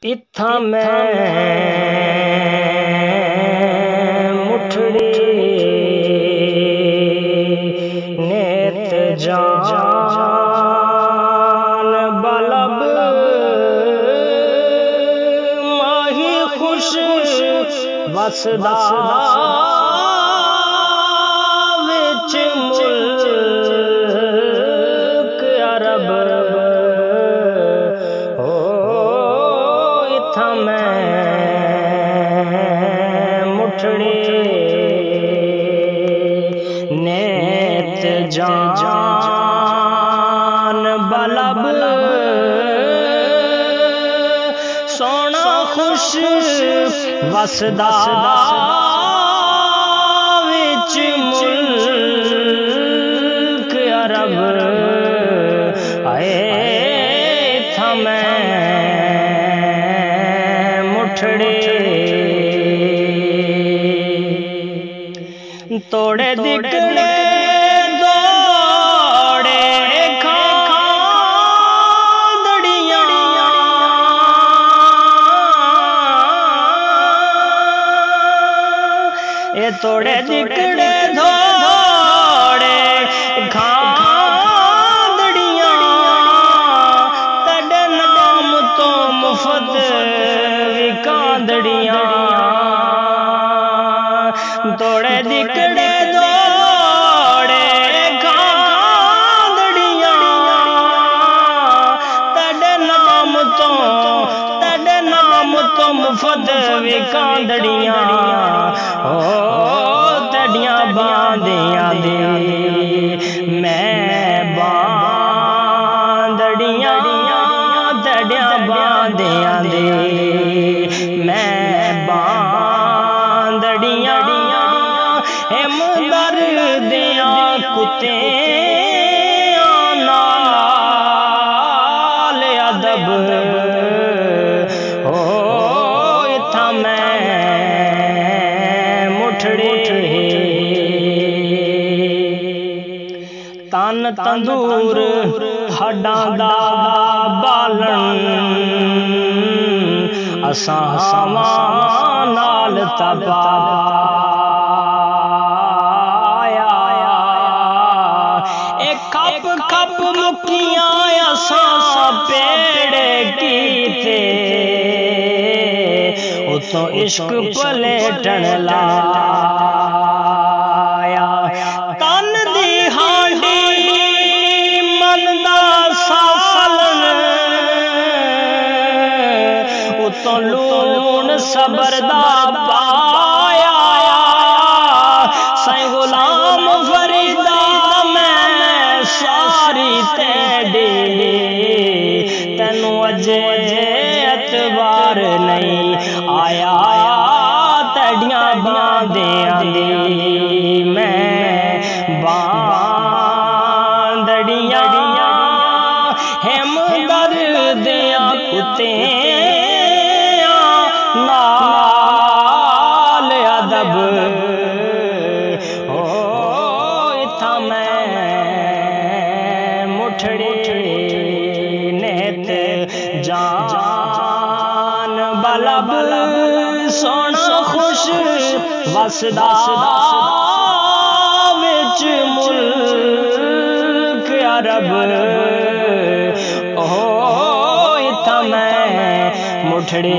इत्थां मैं मुठड़ी नेत जान बलब माही खुश वसदा विच मुल्क अरब मुठड़ी नेत जान बलब सोना खुश वसदा विच मुल्क अरब आए था मैं मुठड़ी तोड़े दिकड़े दौड़े खादड़ियां ये तोड़े दिकड़े दौड़े खादड़ियां तेरे नाम तो मुफ्त विकांदड़ियां तोड़े दिकड़े दौड़े खादड़ियां तेरे नाम तो मुफ्त विकांदड़ियां ओ तेडियां बांदियां दे मैं बांदड़ियां तेडियां बांदियां दे मैं बांदड़ियां दर्दियां कुत्ते नाल अदब ओ इत्थां मैं मुठड़ी तन तंदूर हड्डां दा बालन असां हवां नाल तबा कप मुकियां असां पेड़े कीते उतों इश्क पलेटन लाया तन दी हांडी मन दा सालन उतों लूण सबर दा पाया साईं गुलाम फरीदा सारी तेरे तेनू अजे एतबार नहीं आया तेडियां बांदियां दी मैं बांदड़ियां हमदर्दियां कुत्ते नाल अदब ओ इत्थां मैं नेत जान बलब सोना खुश वसदा विच मुल्क अरब ओ इत्थां मैं मुठड़ी